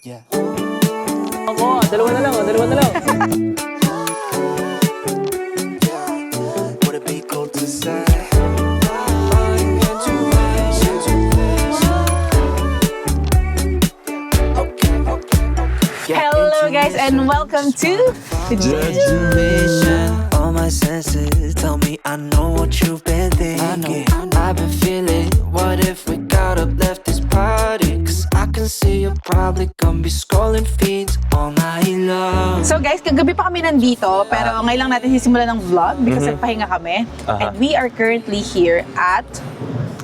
Yeah. Ako, dalawa na lang, dalawa na lang. Would it be cool to say? Hello guys and welcome to Graduation. All my senses tell me I know what you've been thinking. I've been feeling, what if we got up, left this party? Cause I can see you're probably gonna be scrolling feeds all night long. So guys, kagabi pa kami nandito pero ngayon lang natin sisimulan ng vlog because nagpahinga kami. And we are currently here at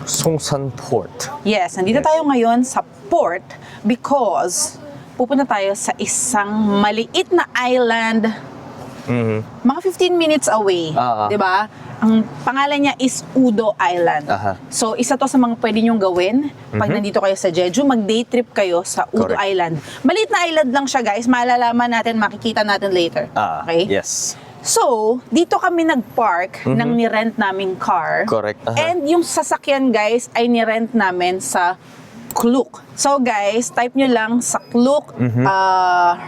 Songsan Port. Yes, nandito tayo ngayon sa port because pupunta tayo sa isang maliit na island mga 15 minutes away, 'di ba? Ang pangalan niya is Udo Island. So, isa to sa mga pwede niyong gawin pag nandito kayo sa Jeju, mag-day trip kayo sa Udo Correct. Island. Maliit na island lang siya, guys. Malalaman natin, makikita natin later. Okay? Yes. So, dito kami nag-park ng nirent naming car. Correct. And yung sasakyan, guys, ay nirent namin sa Klook. So guys, type nyo lang sa Klook,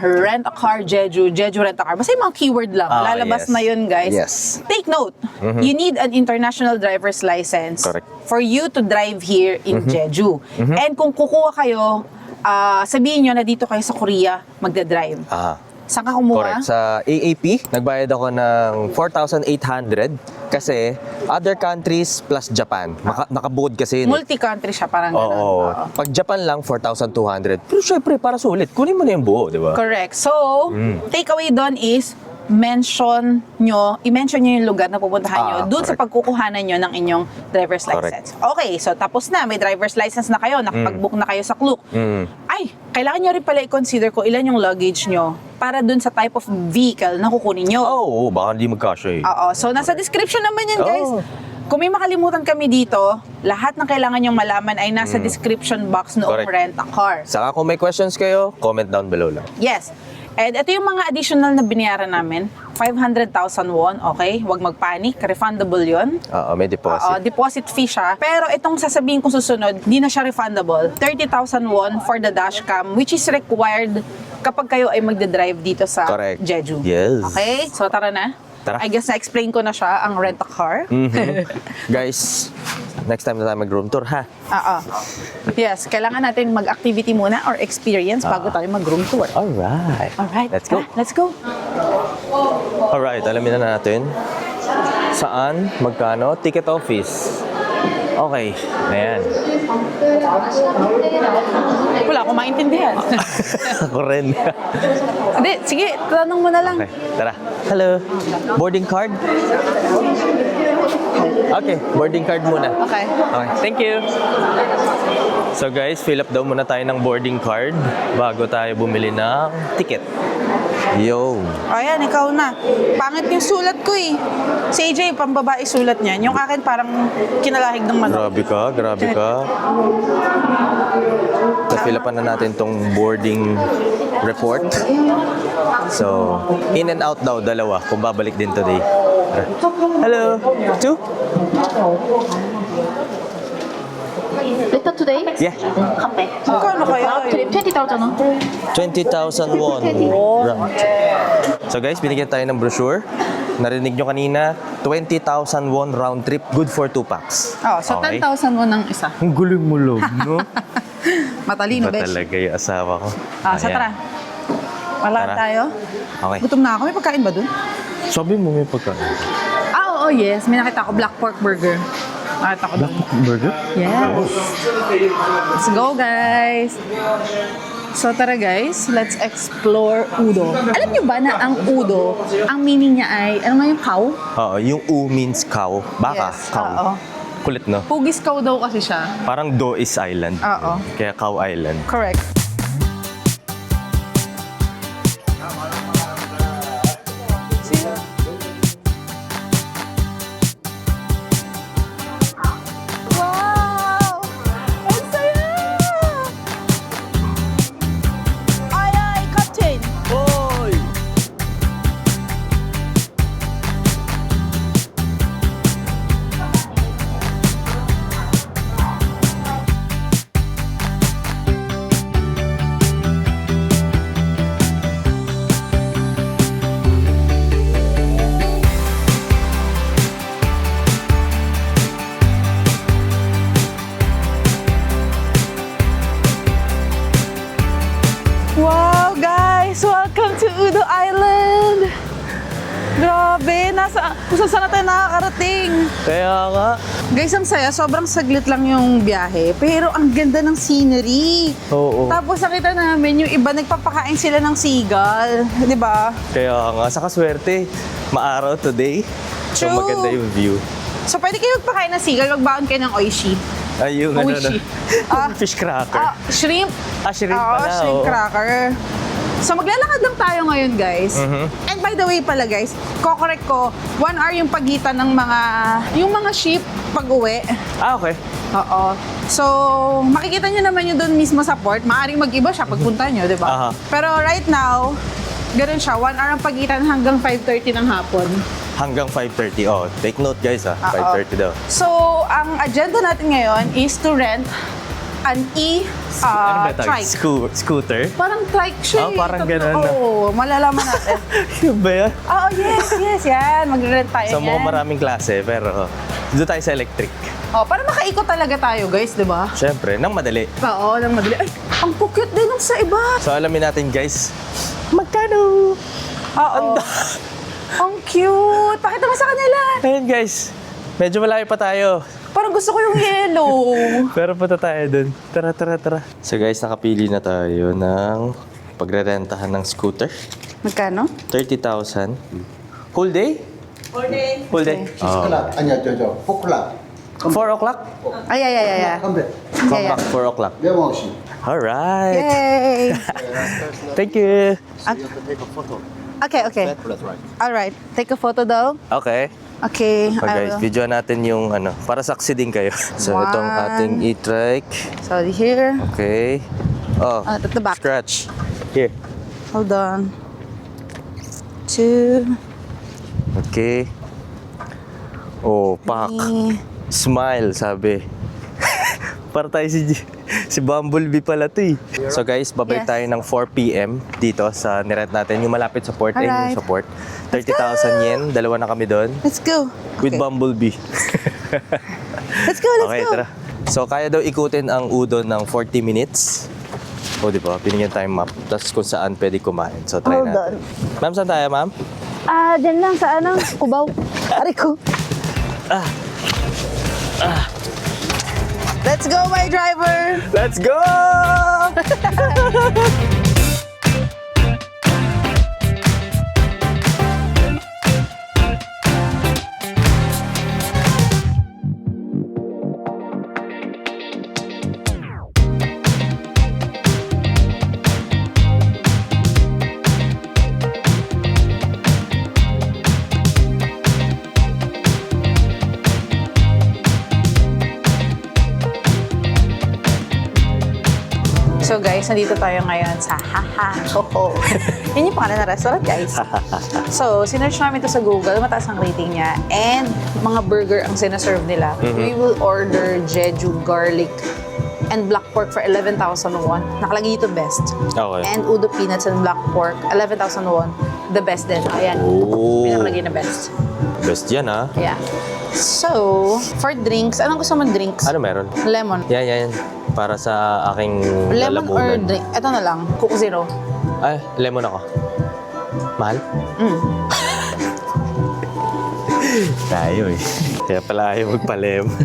rent a car, Jeju rent a car. Basta yung mga keyword lang. Lalabas yes. na yun, guys. Yes. Take note, you need an international driver's license Correct. for you to drive here in Jeju. And kung kukuha kayo, sabihin nyo na dito kayo sa Korea magdadrive. Saan ka kumuha? Correct. Sa AAP, nagbayad ako ng 4,800 kasi other countries plus Japan. Nakabuod kasi yun. Multi-country siya, parang gano'n. Oo. Pag Japan lang, 4,200. Pero syempre, para sulit, kunin mo na yung buo, di ba? Correct. So, takeaway doon is i-mention nyo yung lugar na pupuntahan nyo doon sa correct. pagkukuhanan nyo ng inyong driver's Correct. license. Okay, so tapos na, may driver's license na kayo, nakapag-book na kayo sa Klook. Ay, kailangan nyo rin pala i-consider kung ilan yung luggage nyo para doon sa type of vehicle na kukunin nyo. Oo, baka hindi magkasya eh. Oo, so nasa description naman yan, guys. Kung may makalimutan kami dito, lahat ng kailangan nyong malaman ay nasa description box noong Correct. rent a car. Saka kung may questions kayo, comment down below lang. Yes. And ito yung mga additional na binayaran namin. 500,000 won, okay? Huwag magpanik, refundable yun. Oo, may deposit. Deposit fee siya. Pero itong sasabihin kong susunod, di na siya refundable. 30,000 won for the dashcam, which is required kapag kayo ay magdadrive dito sa Correct. Jeju. Yes. Okay? So tara na. Tara. I guess na-explain ko na siya, ang rent-a-car. Guys, next time na tayo mag-room tour, ha? Yes, kailangan natin mag-activity muna or experience bago tayo mag-room tour. Alright. Alright, Let's go. Let's go. Alright, alamin na natin. Saan, magkano, ticket office. Okay, ayan. Wala akong maintindihan. Ako rin. Hindi, sige, tanong mo na lang. Okay, tara. Hello. Boarding card? Okay, boarding card muna. Okay. Okay, thank you. So guys, fill up daw muna tayo ng boarding card bago tayo bumili ng ticket. Yo. Ayan, ikaw na. Pangit yung sulat ko eh. Si AJ, pambabae sulat niyan. Yung akin parang kinalahig ng manok. Grabe ka, grabe ka. Na-fill upan na natin tong boarding report. So, in and out daw, dalawa, kung babalik din today. Hello. Two? Later today? Yeah. Come back. Magkano kaya Round trip, 20,000 no? 20,000 won. Round. So guys, binigyan tayo ng brochure. Narinig nyo kanina, 20,000 won round trip, good for 2 packs. Oh, so Okay. 10,000 mo ng isa. Ang guling mo lang, no? Matalino, Iba besh. talaga yung asawa ko. Sa Ayan. tara. Wala Tara. tayo. Okay. Gutom na ako. May pagkain ba dun? Sabi mo may pagkain. Oo, yes. May nakita ko black pork burger. Nakita ko dun. Burger? Yes. Let's go, guys. So tara guys, let's explore Udo. Alam niyo ba na ang Udo, ang meaning niya ay, ano nga yung cow? Oo, yung U means cow. Baka, Yes, cow. oo. Kulit, no? Hugis cow daw kasi siya. Parang Do is Island. Oo. Kaya Cow Island. Correct. Wow! Ang saya! Ay, ay, Captain! Hoy! kung saan na tayo nakakarating. Kaya nga. Guys, ang saya. Sobrang saglit lang yung biyahe. Pero ang ganda ng scenery. Oo. Tapos nakita namin yung iba nagpapakain sila ng seagull. Di ba? Kaya nga. Saka swerte. Maaraw today. So True. maganda yung view. So pwede kayo magpakain ng seagull. Magbaon kayo ng oishi. Ay, yung ano na. Oishi. Ah, Fish cracker. Shrimp. Shrimp Oo, pala. shrimp oo. cracker. So maglalakad lang tayo ngayon, guys. Mhm. And by the way pala, guys, kokorek ko, 1 hour yung pagitan ng yung mga ship pag-uwi. Okay. Oo. So, makikita nyo naman yun doon mismo sa port. Maaring mag-iba siya pagpunta nyo, di ba? Aha. Pero right now, ganun siya. 1 hour ang pagitan hanggang 5:30 ng hapon. Hanggang 5:30. Oh, take note guys Oo. 5:30 daw. So, ang agenda natin ngayon is to rent an Ano ba tawag? trike. Scooter? Parang trike siya. Ah, parang ganun na. Oo, malalaman natin. Yun ba yan? Oo, yes, yan. Mag-rent tayo So, yan. mukhang maraming klase, pero doon tayo sa electric. Oh, para makaikot talaga tayo, guys, di ba? Siyempre, nang madali. Oo, nang madali. Ay, ang cute din nung sa iba. So, alamin natin guys, magkano? Oo. Ang cute. Pakita mo sa kanila. Ayun guys, medyo malayo pa tayo. Parang gusto ko yung yellow. Pero punta tayo dun. Tara. So guys, nakapili na tayo ng pagrerentahan ng scooter. Magkano? 30,000. Whole day? Whole day. Oh. 시클라 아니야 저 포클라 4 o'clock? Ay. 컴백 Come back 4 o'clock. 매왕씨 Alright. Yay! Thank you. Okay. that's right Alright. Take a photo daw. Okay. Okay. So I guys, will. video natin yung para saksi din kayo. So itong One. ating e-trike. So, here. Okay. Oh, At the back. scratch. Here. Hold on. 2. Okay. Oh, pak. 3. Smile, sabi. Para tayo si Bumblebee pala to eh. So guys, babalik Yes. tayo ng 4 p.m. dito sa nirent natin. Yung malapit sa port, ayun Alright. yung sa port. 30,000 yen, dalawa na kami doon. Let's go. With Okay. Bumblebee. Let's go. Okay, tara. So kaya daw ikutin ang Udon ng 40 minutes. O di ba, pinigyan tayong map. Tapos kung saan pwede kumain. So try Hold natin. Ma'am, saan tayo ma'am? Dyan lang sa Cubao. Ari ko. Let's go, my driver! Let's go! So guys, nandito tayo ngayon sa Haha Hoho. Yun yung pangalan na restaurant, guys. So, sinearch namin ito sa Google, mataas ang rating niya. And mga burger ang sinaserve nila. We will order Jeju garlic and black pork for 11,000 won. Nakalagay dito best. Okay. And udo peanuts and black pork, 11,000 won. The best din. Ayan. Oh. Pinakalagay na best. Best yan ah. Yeah. So, for drinks, anong gusto mong drinks? Ano meron? Lemon. Yan. Para sa aking Lemon or lalamunan. drink? Ito na lang, Coke Zero. Ay, lemon ako. Mahal? Tayo eh. Kaya pala ayaw magpa-lemon.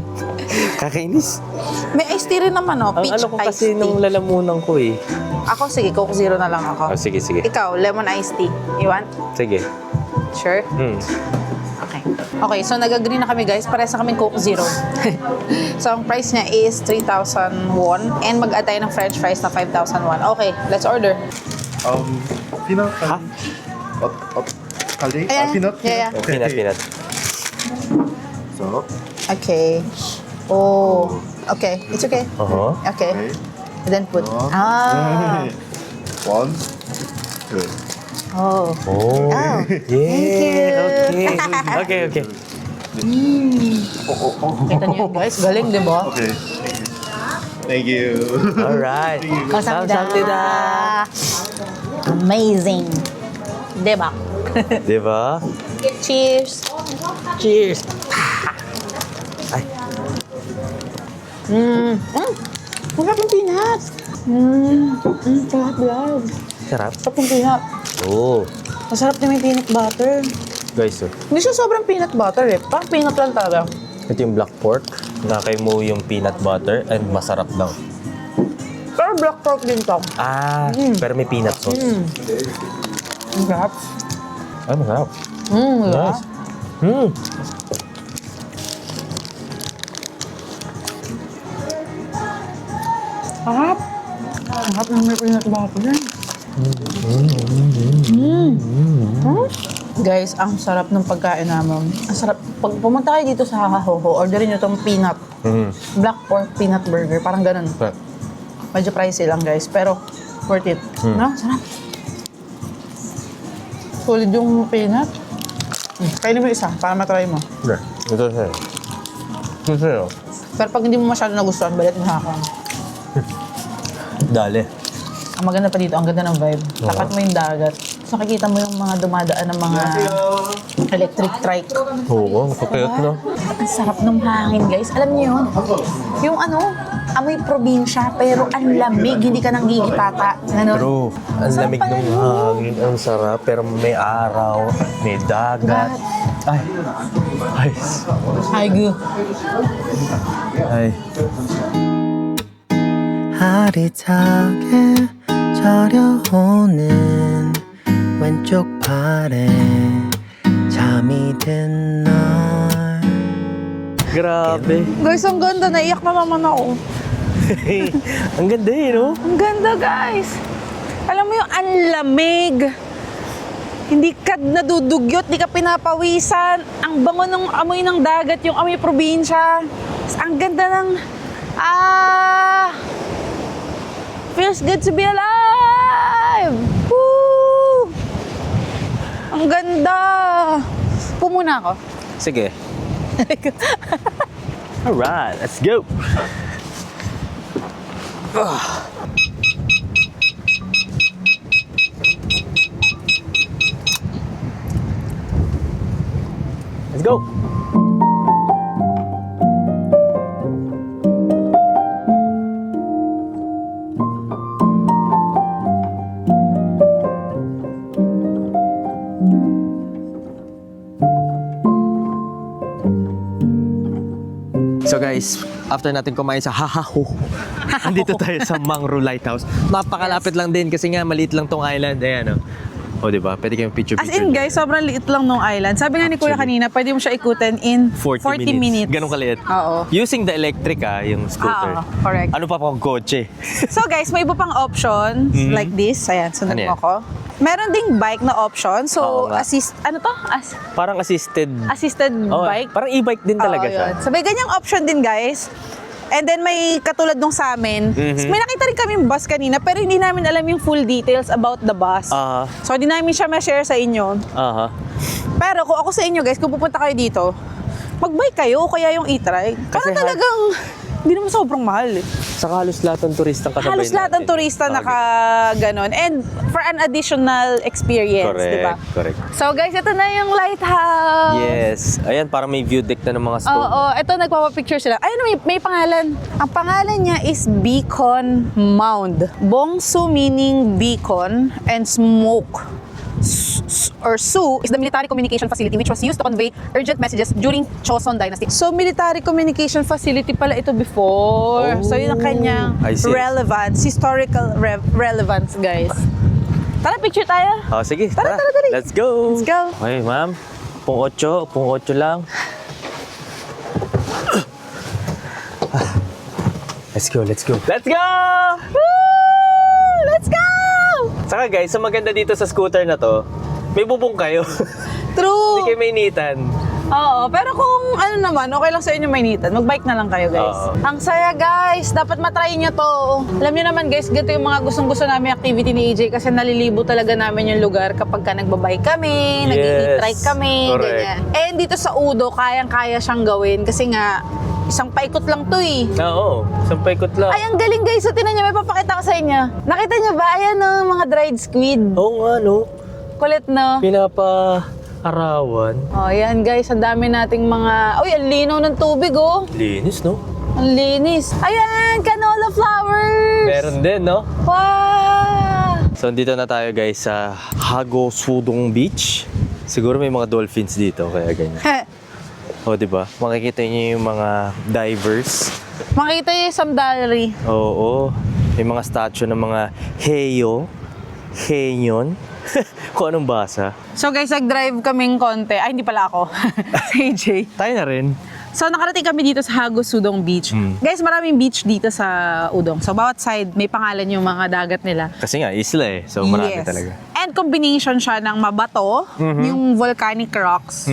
Kakainis. May iced tea rin naman, oh. Ang Peach ano ko iced kasi tea. nung lalamunan ko eh. Ako, sige, Coke Zero na lang ako. Oh, sige. Ikaw, lemon iced tea. You want? Sige. Sure? Okay. Okay, so nag-agree na kami, guys. Parehas na kaming Coke Zero. So, ang price niya is 3,000 won. And mag-add tayo ng french fries na 5,000 won. Okay, let's order. 피넛 갈릭 Ayan. 피넛 Yeah. 오케이 Peanut. So Okay. Oh, okay. It's okay. Uh-huh. Okay. okay. And then put. Ah. 1 2 Oh. Oh. Oh. Yeah. Okay. Kita niyo, guys. Galing, di ba? 오케이 Thank you Alright. Kamsahamnida. Amazing. Diba? Diba? Cheers. Cheers. Ay. Masarap yung peanut. Sarap. Sarap. Sarap yung peanut. Oh. Masarap din yung peanut butter. Guys, oh. Hindi siya sobrang peanut butter eh. Parang peanut lang talaga. Ito yung black pork. Nakay mo yung peanut butter and masarap daw. Pero black pork din to. Pero may peanut sauce. Ang sarap. Ay, masarap. Diba? Nice. Sarap. Sarap ng may peanut butter yan. Guys, ang sarap ng pagkain namin. Ang sarap. Pag pumunta kayo dito sa Hahahoho, orderin nyo itong peanut. Black pork peanut burger. Parang ganun. Medyo pricey lang guys, pero worth it. No? Sarap. Solid yung peanut. Kainin mo isa para matry mo. Ito siya. Ito siya. Pero pag hindi mo masyado nagustuhan, balit mo ako. Dali. Ang maganda pa dito, ang ganda ng vibe. Tapat mo yung dagat. So, nakikita mo yung mga dumadaan ng mga electric trike. Oo, kapayot no? Ang sarap ng hangin, guys. Alam niyo yun? Yung amoy probinsya, pero ang lamig, hindi ka nang gigitata. Ganun. True. Ang Sarap lamig pala ng nun. hangin. Ang sarap. Pero may araw, may dagat. Ay. Ay. Ay, gu. Ay. 아리타게 저려오는 왼쪽 팔에 잠이 든 널 Grabe. Guys, ang ganda. Naiyak na naman ako. Ang ganda eh, no? Ang ganda, guys. Alam mo yung ang lamig. Hindi ka nadudugyot, hindi ka pinapawisan. Ang bango ng amoy ng dagat, yung amoy probinsya. Ang ganda ng... Feels good to be alive! Woo! Ang ganda! Pumuna ako. Sige. Alright, let's go. Let's go. So guys, after natin kumain sa Hahahoho, andito tayo sa Mangro Lighthouse. Napakalapit lang din kasi nga maliit lang tong island. Ayan, o. Diba? Pwede kayong picture-picture. As in, guys, sobrang liit lang nung island. Sabi nga ni Kuya kanina, pwede mo siya ikutin in 40 minutes. Ganun kaliit. Oo. Using the electric, yung scooter. Correct. Ano pa pang kotse? So guys, may iba pang option like this. Ayan, sunod Ano mo yan? ko. Meron ding bike na option. Oo So, nga. ano to? Parang assisted. Assisted Oh, bike. Parang e-bike din talaga Oo, siya. yun. So, may ganyang option din, guys. And then, may katulad nung sa amin. May nakita rin kaming bus kanina, pero hindi namin alam yung full details about the bus. So, hindi namin siya ma-share sa inyo. Aha. Pero kung ako sa inyo, guys, kung pupunta kayo dito, mag-bike kayo, kaya yung e-trike. Parang talagang, hindi naman sobrang mahal eh. Saka halos lahat ng turistang kasabay Halos lahat ng turista naka-ganon. And for an additional experience, Correct, di ba? correct. So guys, ito na yung lighthouse. Yes. Ayan, parang may view deck na ng mga stone. Oo, ito nagpapapicture sila. Ayun, may pangalan. Ang pangalan niya is Beacon Mound. Bongsu meaning beacon and smoke. Or Su is the military communication facility which was used to convey urgent messages during Joseon Dynasty. So, military communication facility pala ito before. So, yun ang kanyang I see. relevance, historical relevance, guys. Tara, picture tayo. Oh, sige, Tara, tara. dali. Let's go. Let's go. Okay, ma'am. Pung 8 lang. Let's go, let's go. Let's go! Woo! Let's go! Saka guys, sa maganda dito sa scooter na to, may bubong kayo. True. Hindi kayo mainitan. Oo, pero kung ano naman, okay lang sa inyo mainitan, mag-bike na lang kayo, guys. Oo. Ang saya, guys. Dapat matry nyo to. Alam nyo naman, guys, ganito yung mga gustong-gusto namin activity ni AJ kasi nalilibo talaga namin yung lugar kapag ka nagbabike kami, nag-i-trike kami, correct. ganyan. And dito sa Udo, kayang-kaya siyang gawin kasi nga, isang paikot lang to eh. Oo, sampay kot lang. Ay, ang galing, guys. So, tinan nyo, may papakita ko sa inyo. Nakita nyo ba? Ayan, mga dried squid. Oo nga, no? Kulit, no? Pinapa-arawan. Oh, yan, guys. Ang dami nating mga... Uy, ang linaw ng tubig, oh. Linis, no? Ang linis. Ayan, canola flowers. Meron din, no? Wow! So, dito na tayo guys sa Hagosudong Beach. Siguro may mga dolphins dito, kaya ganyan. O, di ba? Makikita niyo yung mga divers. Makita yung Samdalri. Oo. May mga statue ng mga heyo. Henyon. Kung anong basa. So guys, nag-drive kaming konti. Ay, hindi pala ako. Si AJ. Tayo na rin. So nakarating kami dito sa Hagos Udong Beach. Guys, maraming beach dito sa Udong. So bawat side may pangalan yung mga dagat nila. Kasi nga, isla eh. So, marami talaga. And combination siya ng mabato, yung volcanic rocks,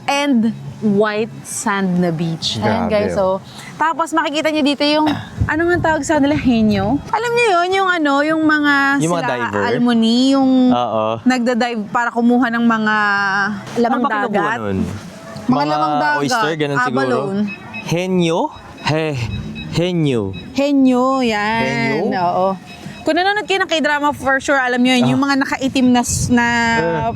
and white sand na beach. Ayan Grabe, guys, so tapos makikita niyo dito yung ano nga tawag sa nila, henyo. Alam niyo yun, yung ano, yung mga Yung mga sila diver? almoni, yung Oo. nagda-dive para kumuha ng mga lamang Ano ba kinukuha dagat. nun? Mga lamang dagat, oyster, ganun siguro. abalone. Henyo? Henyo. Henyo, yan. Henyo? Oo. Kung nanonood kayo ng K-drama, for sure, alam nyo yun, yung mga nakaitim na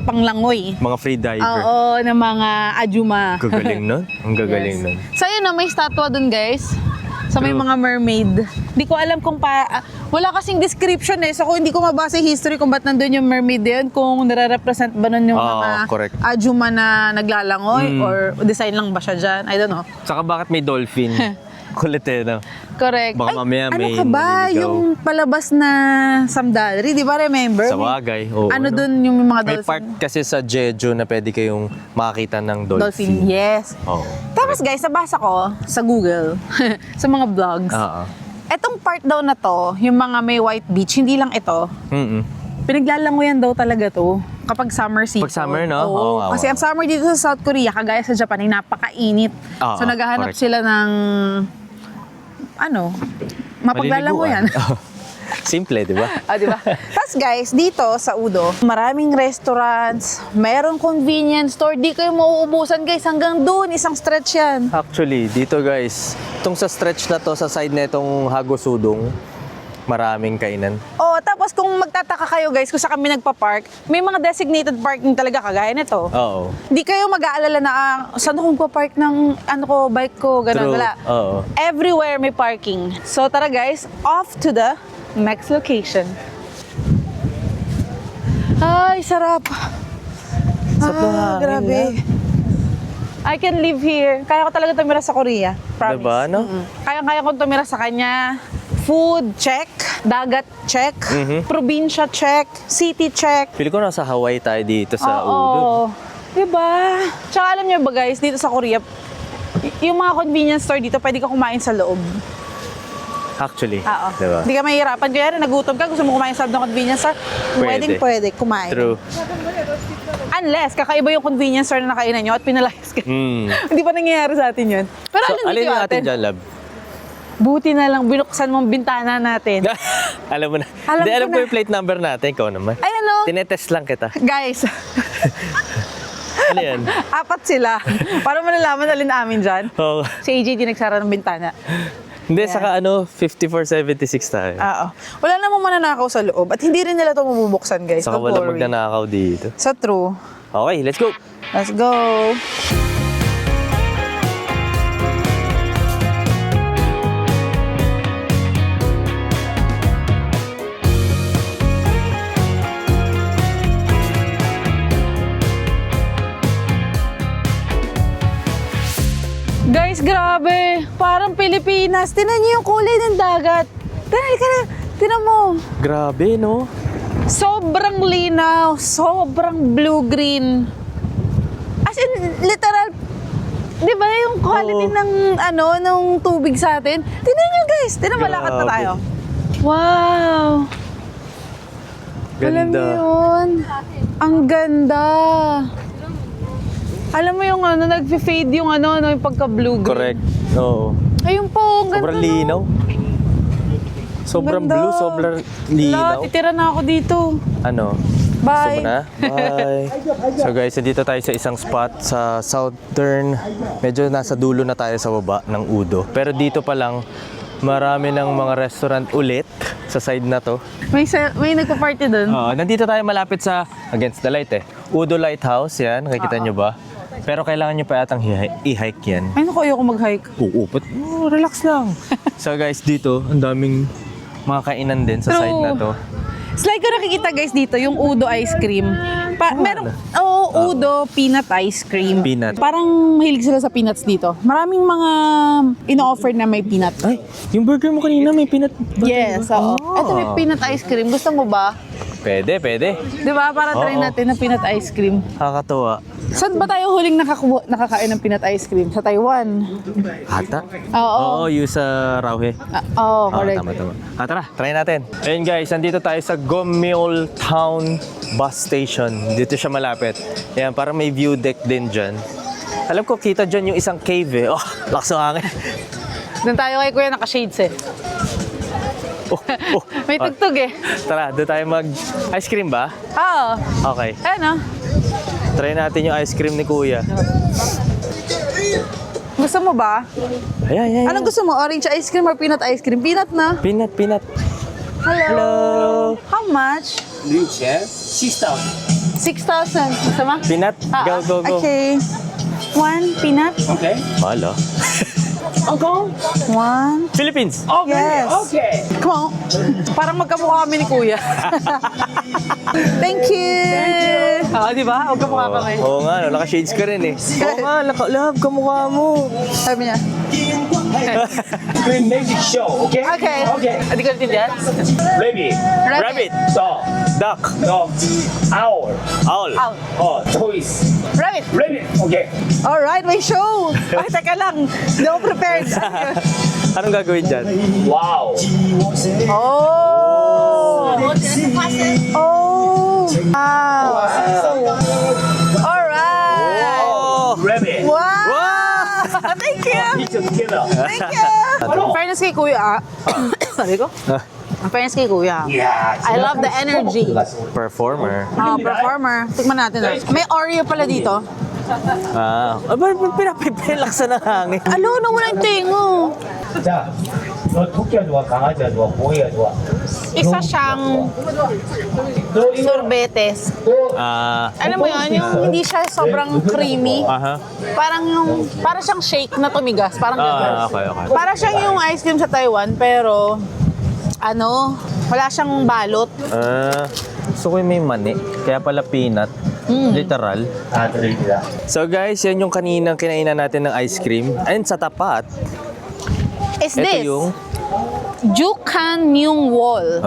panglangoy. Mga free diver. Oo, na mga ajuma. Gagaling nun. Ang gagaling nun. So yun, no, may statwa dun, guys. So may True. mga mermaid. Hindi ko alam kung wala kasing description eh. So kung hindi ko mabasa yung history kung ba't nandun yung mermaid yun, kung nare-represent ba nun yung mga correct. ajuma na naglalangoy or design lang ba siya dyan? I don't know. Saka bakit may dolphin? Kulit eh, no? Correct. Baka mamaya ano may ka ba? naliligaw. Yung palabas na Samdalri, di ba remember? Sa Wagay. Oo, ano no? dun yung mga May dolphin? part kasi sa Jeju na pwede kayong makakita ng Dolphin, dolphin. yes. Oo. Tapos guys, nabasa ko sa Google, sa mga vlogs. Oo. Etong part daw na to, yung mga may white beach, hindi lang ito. Pinaglalangoyan daw talaga to kapag summer season. Pag summer, no? Oo. Oo nga, Kasi ang summer dito sa South Korea, kagaya sa Japan, ay napakainit. Oo, So naghahanap correct. sila ng mapaglalangoyan. Maliliguan. Simple, di ba? Di ba? Tapos guys, dito sa Udo, maraming restaurants, mayroong convenience store, di kayo mauubusan guys, hanggang doon, isang stretch yan. Actually, dito guys, itong sa stretch na to, sa side na itong Hagosudong, maraming kainan. Oh, tapos kung magtataka kayo guys, kung saan kami nagpa-park, may mga designated parking talaga kagaya nito. Oo. Di kayo mag-aalala na, saan ako magpa-park ng bike ko, True. ganun, wala. Oo. Everywhere may parking. So tara guys, off to the next location. Ay, sarap. Grabe. I can live here. Kaya ko talaga tumira sa Korea. Promise. Diba, no? Kaya ko tumira sa kanya. Food, check. Dagat, check. Probinsya, check. City, check. Pili ko nasa Hawaii tayo dito sa Udon. Oo. Diba? Tsaka alam niyo ba guys, dito sa Korea, yung mga convenience store dito, pwede ka kumain sa loob. Actually. Oo. Diba? Hindi ka mahihirapan. Kaya rin, nagutom ka, gusto mo kumain sa loob ng convenience store, pwede kumain. True. Unless, kakaiba yung convenience store na nakainan nyo at pinalayas ka. Hindi pa nangyayari sa atin yun. Pero So, alam alin dito yung atin atin, dyan, love? buti na lang binuksan mong bintana natin. Alam mo na. Alam Hindi, ko alam ko na. yung plate number natin. Ikaw naman. Ay, ano? Tinetest lang kita. Guys, Ano yan? apat sila. Para malalaman alin amin dyan. Oo. Si AJ di nagsara ng bintana. Hindi, saka 5476 tayo. Oo. Wala namang mananakaw sa loob. At hindi rin nila ito mabubuksan, guys. Saka Don't wala worry. magnanakaw dito. Sa true. Okay, let's go! Let's go. Guys, grabe. Parang Pilipinas. Tinan niyo yung kulay ng dagat. Tinan mo. Grabe, no? Sobrang linaw. Sobrang blue-green. As in, literal, di ba yung quality Oo. ng tubig sa atin? Tingnan nyo guys, tingnan malakad na Grabe. tayo. Wow! Alam mo Ganda. yun? Ang ganda. Alam mo yung nag-fade yung yung pagka-blue green. Correct. Oo. Ayun po, ang ganda. Sobrang no? linaw. Sobrang Ganda. blue, sobrang Wala, linaw. titira na ako dito. Ano? Bye. Gusto mo na? Bye. So guys, dito tayo sa isang spot sa southern. Medyo nasa dulo na tayo sa baba ng Udo. Pero dito pa lang, marami ng mga restaurant ulit sa side na to. May nagpa-party dun. Nandito tayo malapit sa Against the Light eh. Udo Lighthouse, yan. Nakikita nyo ba? Pero kailangan nyo pa yatang i-hike yan. Ay, naku, ayoko mag-hike. Oo, relax lang. So guys, dito, ang daming mga kainan din sa True. side na to. It's like kung nakikita guys dito, yung Udo ice cream. Merong, Udo peanut ice cream. Peanut. Parang mahilig sila sa peanuts dito. Maraming mga ino-offer na may peanut. Ay, yung burger mo kanina may peanut butter. Yes, oo. Ito may peanut ice cream. Gusto mo ba? Pwede. Di ba? Para try Oo. natin ng peanut ice cream. Nakakatuwa. Saan ba tayo huling nakakain ng peanut ice cream? Sa Taiwan. Hata? Oo. Oo, yung sa Rauhe. Oo, Oo, correct. tama. Tara, try natin. Ayun guys, nandito tayo sa Gomyeol Town Bus Station. Dito siya malapit. Ayan, parang may view deck din dyan. Alam ko, kita dyan yung isang cave eh. Oh, lakas ng hangin. Doon tayo kay Kuya naka-shades eh. Oh. May tugtog eh. Tara, doon tayo mag-ice cream ba? Oo. Okay. Ano? Try natin yung ice cream ni Kuya. Gusto mo ba? Ayan. Anong gusto mo? Orange ice cream or peanut ice cream? Peanut na. Peanut. Hello. How much? 6,000. 6,000. Gusto mo? Peanut? Go. Okay. One peanut. Hala. One. Philippines! Yes. Okay. Come on. Parang magkamukha kami ni Kuya. Thank you. Di ba? Magkamukha kami. Oo nga, naka-shades ka rin eh. Oo nga, love, kamukha mo. Sabi niya. Green magic show, okay? Okay. Okay. Hindi ko natindihan. Rabbit, Rabbit, dog, duck, dog, owl, owl. toys, Rabbit. rabbit, okay. Alright, may show. Ay, teka lang. Hindi ako prepared. Anong gagawin dyan? Wow. Oh. Oh. Wow. Alright. Oh! Rabbit. Wow. Thank you. Picture together. Thank you. Fairness kay Kuya, sabi ko? Ang fairness kay Kuya. Yeah. I love the energy. Performer. Performer. Tikman natin. May Oreo pala dito. Pinapipilaksan ng hangin. Alo, nawala yung tingo. 자, 너 토끼가 좋아, 강아지가 좋아, 고양이가 좋아. Isa siyang 너 이거 sorbetes. Alam mo yun, yung hindi siya sobrang creamy. Aha. Parang siyang shake na tumigas. Parang gano'n. Okay. Parang siyang yung ice cream sa Taiwan, pero wala siyang balot. Gusto ko yung may mani. Kaya pala peanut. Literal. 아들입니다. So guys, yan yung kaninang kinainan natin ng ice cream. And sa tapat, Is ito this? yung... Jukan Myung Wall.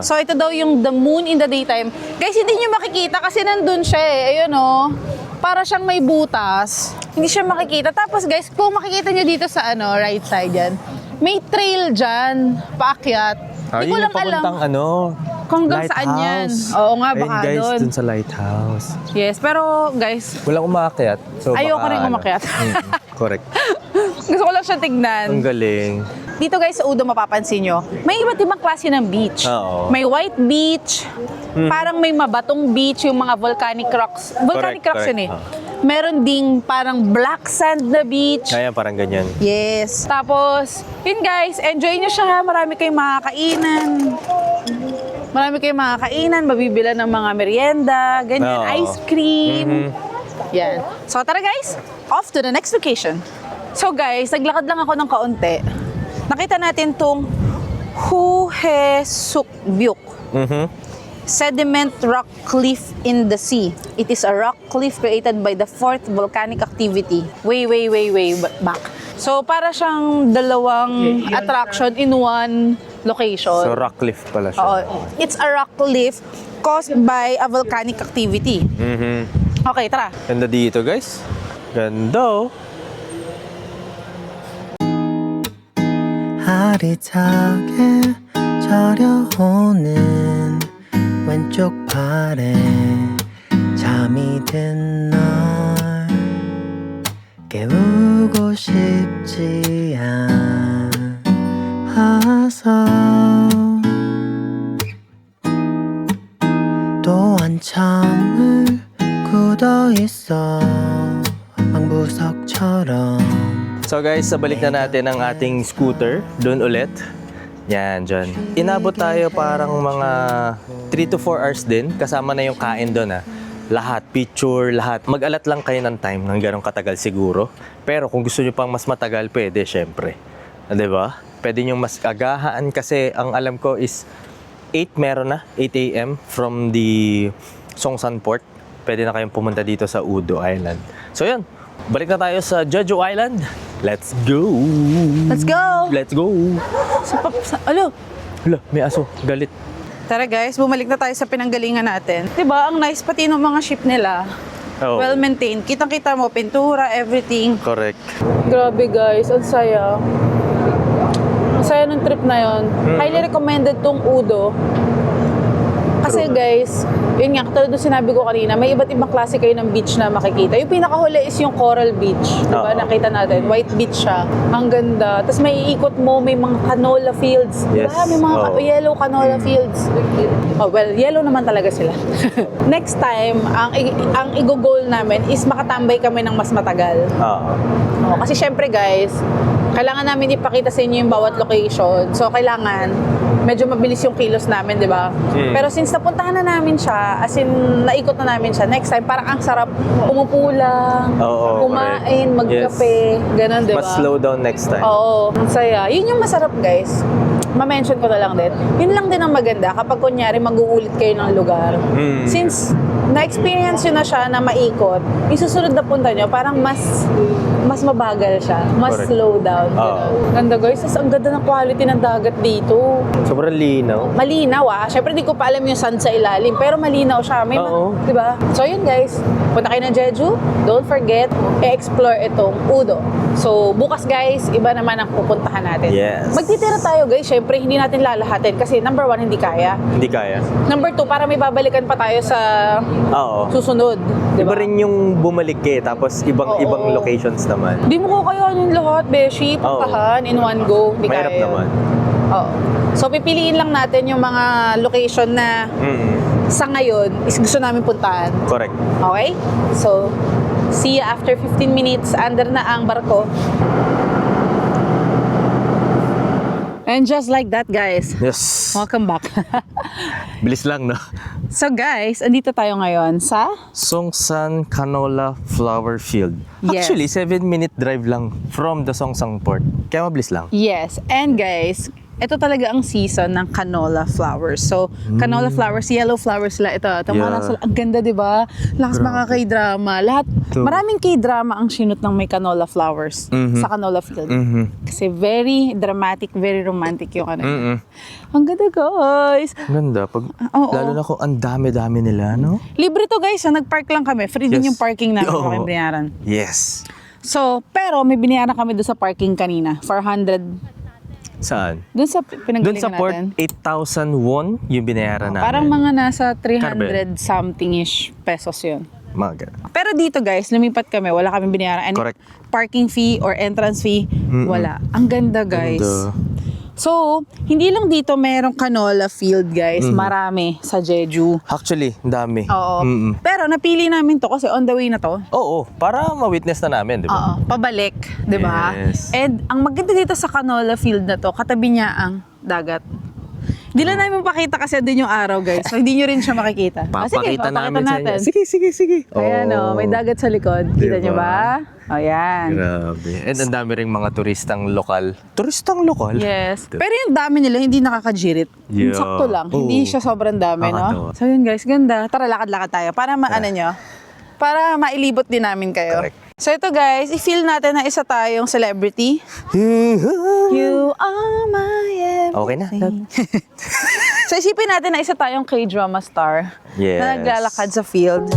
So ito daw yung the moon in the daytime. Guys, hindi nyo makikita kasi nandun siya eh. Ayun oh. Para siyang may butas. Hindi siya makikita. Tapos guys, kung makikita nyo dito sa right side yan, may trail dyan, paakyat. Hindi ko lang alam kung hanggang saan yan. Oo nga, baka guys, doon. dun sa lighthouse. Yes, pero guys, Walang umakyat. So ayoko baka, rin umakyat. Correct. Gusto ko lang siya tignan. Ang galing. Dito guys sa Udo mapapansin nyo, may iba't ibang klase ng beach. Oo. May white beach, parang may mabatong beach, yung mga volcanic rocks. Volcanic rocks Correct. yun eh. Meron ding parang black sand na beach. Kaya parang ganyan. Yes. Tapos, yun guys, enjoy nyo siya. Marami kayong makakainan. Mabibilan ng mga merienda, ganyan, Oo. ice cream. Yan. So tara guys, off to the next location. So guys, naglakad lang ako ng kaunti. Nakita natin tong Huhesukbyuk. Sediment rock cliff in the sea. It is a rock cliff created by the fourth volcanic activity. Way back. So para siyang dalawang attraction in one location. So rock cliff pala siya. Oo. It's a rock cliff caused by a volcanic activity. Okay, tara. Ganda dito guys. Ganda oh. 아릿하게 저려오는 왼쪽 팔에 잠이 든 널 깨우고 싶지 않아서 또 한참을 굳어 있어 방구석처럼. So guys, sabalik na natin ang ating scooter. Doon ulit. Yan, dyan. Inabot tayo parang mga 3 to 4 hours din. Kasama na yung kain doon Lahat, picture, lahat. Mag-alat lang kayo ng time ng ganong katagal siguro. Pero kung gusto nyo pang mas matagal, pwede syempre. Diba? Pwede nyo mas agahaan kasi ang alam ko is 8 meron na, 8 a.m. from the Songsan Port. pwede na kayong pumunta dito sa Udo Island. So yun, balik na tayo sa Jeju Island. Let's go! Let's go! Let's go! Alo! Hala, may aso. Galit. Tara guys, bumalik na tayo sa pinanggalingan natin. Diba, ang nice pati ng mga ship nila. Oh. Well maintained. Kitang-kita mo, pintura, everything. Correct. Grabe guys, ang saya. Ang saya ng trip na yon. Highly recommended tong Udo. Kasi guys, yun nga, katulad ng sinabi ko kanina, may iba't ibang klase kayo ng beach na makikita. Yung pinakahuli is yung Coral Beach. Diba? Nakita natin, white beach siya. Ang ganda. Tapos may iikot mo, may mga canola fields. Yes. Diba? May mga yellow canola fields. Oh, well, yellow naman talaga sila. Next time, ang i-goal namin is makatambay kami ng mas matagal. Oh, kasi syempre guys, kailangan namin ipakita sa inyo yung bawat location. So, kailangan medyo mabilis yung kilos namin, di ba? Pero since napuntahan na namin siya, as in, naikot na namin siya, next time, parang ang sarap umupo lang, kumain, magkape, ganun, di ba? Mas slow down next time. Oo, ang saya. Yun yung masarap, guys. Ma-mention ko na lang din. Yun lang din ang maganda kapag kunyari mag-uulit kayo ng lugar. Since na-experience nyo na siya na maikot, yung susunod na punta nyo, parang mas mabagal siya. Mas Correct. slow down. Ganda guys. Tapos ang ganda ng quality ng dagat dito. Sobrang linaw. Malinaw Siyempre di ko pa alam yung sand sa ilalim, pero malinaw siya. May diba? So yun guys, punta kayo ng Jeju. Don't forget, i-explore itong Udo. So bukas guys, iba naman ang pupuntahan natin. Yes. Magtitira tayo guys. Syempre hindi natin lalahatin kasi number 1, hindi kaya. Hindi kaya. Number 2, para may babalikan pa tayo sa susunod. Diba? Iba rin yung bumalik tapos ibang locations naman. Di mo ko kaya yung lahat, Beshi, puntahan in one go. Di Mahirap kaya. naman. Oo. So, pipiliin lang natin yung mga location na sa ngayon is gusto namin puntahan. Correct. Okay? So, see you after 15 minutes. Under na ang barko. And just like that, guys. Yes. Welcome back. Bilis lang, no? So, guys, andito tayo ngayon sa Songsan Canola Flower Field. Yes. Actually, 7-minute drive lang from the Songsang Port. Kaya mabilis lang. Yes. And guys, ito talaga ang season ng canola flowers. So, canola flowers, yellow flowers sila. Ito Yeah. ang ganda, di ba? Lakas mga K-drama. Maraming K-drama ang sinut ng may canola flowers sa canola field. Kasi very dramatic, very romantic yung ano. Ang ganda, guys. Ganda. Lalo na kung ang dami-dami nila, no? Libre to, guys. Nag-park lang kami. Free din Yes. yung parking namin. Oo. Kami binayaran. Yes. So, pero may binayaran kami doon sa parking kanina. 400. Saan? Doon sa Doon pinanggalingan sa port, natin. 8,000 won yung binayaran namin. Parang mga nasa 300 something-ish pesos yun. Mga Pero dito guys, lumipat kami. Wala kami binayaran. Correct. Parking fee or entrance fee, wala. Ang ganda guys. Ganda. So, hindi lang dito merong canola field guys. Marami sa Jeju. Actually, ang dami. Oo. Pero napili namin to kasi on the way na to. Oo, para ma-witness na namin, di ba? Oo, pabalik, 'di ba? Yes. And ang maganda dito sa canola field na to, katabi niya ang dagat. Hindi lang namin pakita kasi doon yung araw, guys. So, hindi nyo rin siya makikita. Papakita namin sa inyo. natin. Sige. Ayan may dagat sa likod. Kita nyo Diba? ba? O, yan. Grabe. And ang dami ring mga turistang lokal. Turistang lokal? Yes. Pero yung dami nila, hindi nakakajirit. Yeah. Sakto lang. Oo. Hindi siya sobrang dami, Nakakatawa. no? So, yun guys, ganda. Tara, lakad-lakad tayo. Para para mailibot din namin kayo. Correct. So, ito guys, i-feel natin na isa tayong celebrity. You are my everything. Okay na. So, isipin natin na isa tayong K-drama star Yes. na naglalakad sa field.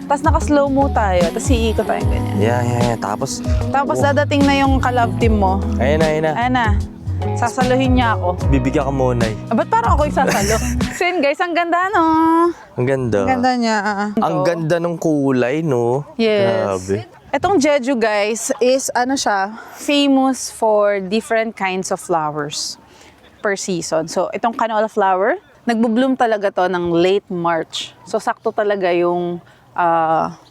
Tapos naka-slow mo tayo, tapos iikot tayong ganyan. Yeah. Tapos Tapos dadating na yung ka-love team mo. Ayun na. Ayan na, sasaluhin niya ako. Bibigyan ka muna Ba't parang ako yung sasalo? So yun guys, ang ganda no? Ang ganda. Ang ganda niya. Ang ganda ng kulay, no? Yes. Grabe. Etong Jeju guys is famous for different kinds of flowers per season. So itong canola flower, nagbo-bloom talaga to ng late March. So sakto talaga yung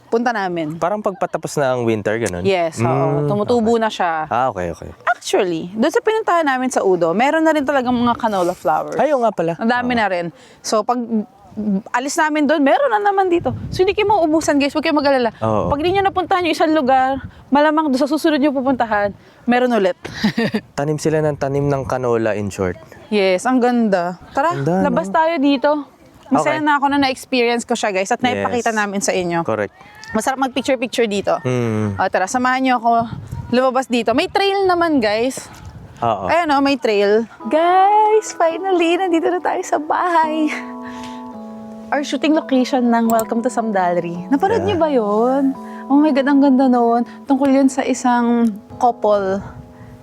punta namin. Parang pagpatapos na ang winter, ganun? Yes, oo. Tumutubo na siya. Okay. Actually, doon sa pinuntahan namin sa Udo, meron na rin talagang mga canola flowers. Ayaw nga pala. Ang dami na rin. So, pag alis namin doon, meron na naman dito. So hindi kayo mauubusan guys, huwag kayo mag-alala. Oo. Pag di nyo napuntahan yung isang lugar, malamang doon sa susunod nyo pupuntahan, meron ulit. Tanim sila ng tanim ng canola in short. Yes, ang ganda. Tara, Ganda, labas no? tayo dito. Masaya Okay. na ako na na-experience ko siya guys at naipakita Yes. namin sa inyo. Correct. Masarap mag-picture-picture dito. Hmm. O, tara, samahan nyo ako lumabas dito. May trail naman guys. Oo. Ayan o, may trail. Guys, finally, nandito na tayo sa bahay. Our shooting location ng Welcome to Samdalri. Napanood niyo ba yun? Oh my God, ang ganda noon. Tungkol yun sa isang couple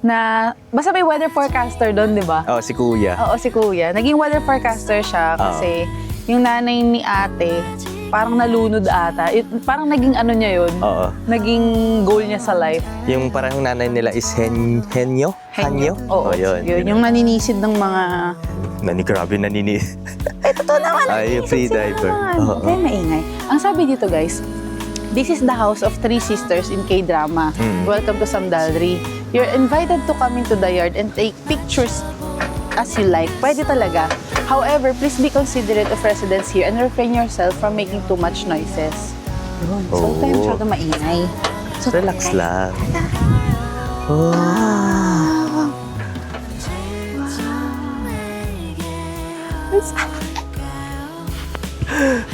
na, basta may weather forecaster doon, di ba? Oh, si Kuya. Oo, si Kuya. Naging weather forecaster siya kasi yung nanay ni ate, parang nalunod ata. Parang naging ano niya yun. Oo. Naging goal niya sa life. Yung parang nanay nila is Henyo? Hanyo? Oo, yun. Yung naninisid ng mga... Grabe naninis. Totoo naman. Ay, yung free diver. Oo. Okay, maingay. Ang sabi dito guys, this is the house of 3 sisters in K-drama. Welcome to Samdalri. You're invited to come into the yard and take pictures as you like. Pwede talaga. However, please be considerate of residents here and refrain yourself from making too much noises. Yun. So, Oo. tayo masyado maingay. So, Relax lang. Oh.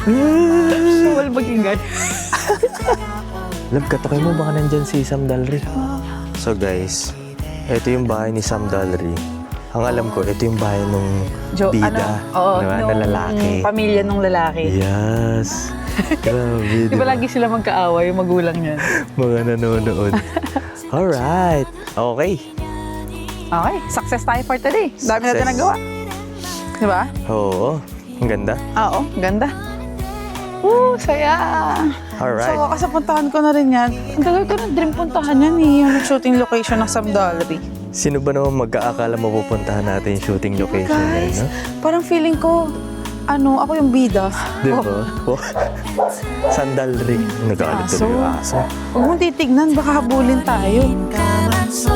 Bawal mag-ingay. Love, katokin mo baka nandyan si Sam Dalry. So guys, ito yung bahay ni Sam Dalry. Ang alam ko, ito yung bahay nung bida, diba, na lalaki. Pamilya nung lalaki. Yes. Grabe, Di ba lagi sila magkaaway, yung magulang niyan? Mga nanonood. Alright. Okay. Okay, success tayo for today. Dami natin Success. nagawa. Di ba? Oo. Ang ganda. Oo, ganda. Saya. Alright. So, kasi puntahan ko na rin yan. Ang tagal ko na dream puntahan yan eh, yung shooting location ng Samdalri. Sino ba naman mag-aakala mapupuntahan natin yung shooting location Guys, na, no? parang feeling ko, ako yung bida. Di ba? Oh. Sandalry. Nag-aalit tuloy yung aso. Huwag mong titignan, baka habulin tayo. Kaman so